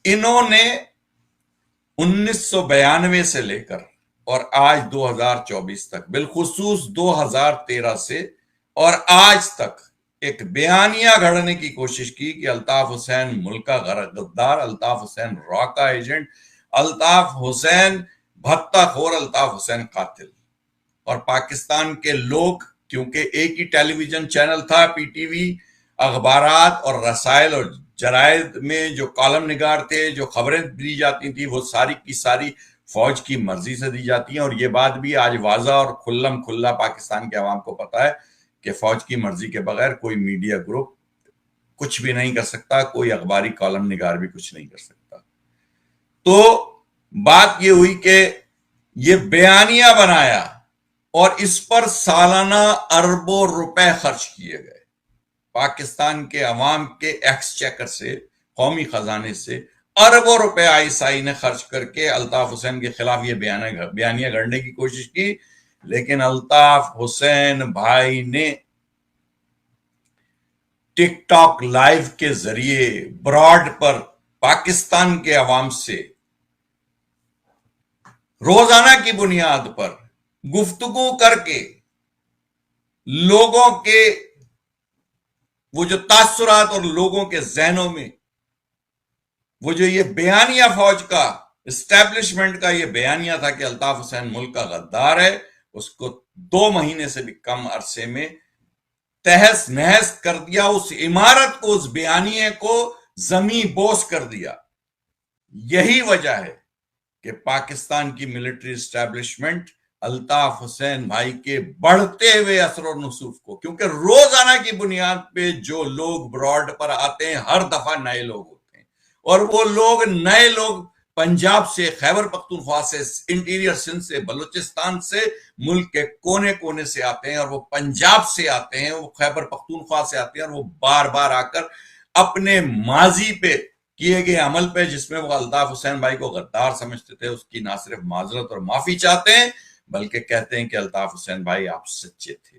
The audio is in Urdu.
انہوں نے 1992 سے لے کر اور آج 2024 تک، بالخصوص 2013 سے اور آج تک ایک بیانیہ گھڑنے کی کوشش کی کہ الطاف حسین ملک کا غدار، الطاف حسین را کا ایجنٹ، الطاف حسین بھتہ خور، الطاف حسین قاتل۔ اور پاکستان کے لوگ، کیونکہ ایک ہی ٹیلی ویژن چینل تھا پی ٹی وی، اخبارات اور رسائل اور جرائد میں جو کالم نگار تھے، جو خبریں دی جاتی تھی، وہ ساری کی ساری فوج کی مرضی سے دی جاتی ہیں۔ اور یہ بات بھی آج واضح اور کھلم کھلا پاکستان کے عوام کو پتا ہے کہ فوج کی مرضی کے بغیر کوئی میڈیا گروپ کچھ بھی نہیں کر سکتا، کوئی اخباری کالم نگار بھی کچھ نہیں کر سکتا۔ تو بات یہ ہوئی کہ یہ بیانیہ بنایا اور اس پر سالانہ اربوں روپے خرچ کیے گئے پاکستان کے عوام کے ایکسچیکر سے، قومی خزانے سے اربوں روپے ISI نے خرچ کر کے الطاف حسین کے خلاف یہ بیانیہ گھڑنے کی کوشش کی۔ لیکن الطاف حسین بھائی نے ٹک ٹاک لائیو کے ذریعے براڈ پر پاکستان کے عوام سے روزانہ کی بنیاد پر گفتگو کر کے لوگوں کے وہ جو تاثرات اور لوگوں کے ذہنوں میں وہ جو یہ بیانیہ فوج کا، اسٹیبلشمنٹ کا یہ بیانیہ تھا کہ الطاف حسین ملک کا غدار ہے، اس کو 2 مہینے سے بھی کم عرصے میں تہس نہس کر دیا، اس عمارت کو، اس بیانیے کو زمین بوس کر دیا۔ یہی وجہ ہے کہ پاکستان کی ملٹری اسٹیبلشمنٹ الطاف حسین بھائی کے بڑھتے ہوئے اثر و نفوذ کو، کیونکہ روزانہ کی بنیاد پہ جو لوگ براڈ پر آتے ہیں ہر دفعہ نئے لوگ ہوتے ہیں، اور وہ لوگ نئے لوگ پنجاب سے، خیبر پختونخوا سے، انٹیریئر سندھ سے، بلوچستان سے، ملک کے کونے کونے سے آتے ہیں، اور وہ پنجاب سے آتے ہیں، وہ خیبر پختونخوا سے آتے ہیں، اور وہ بار بار آ کر اپنے ماضی پہ کیے گئے عمل پہ، جس میں وہ الطاف حسین بھائی کو غدار سمجھتے تھے، اس کی نہ صرف معذرت اور معافی چاہتے ہیں، بلکہ کہتے ہیں کہ الطاف حسین بھائی آپ سچے تھے۔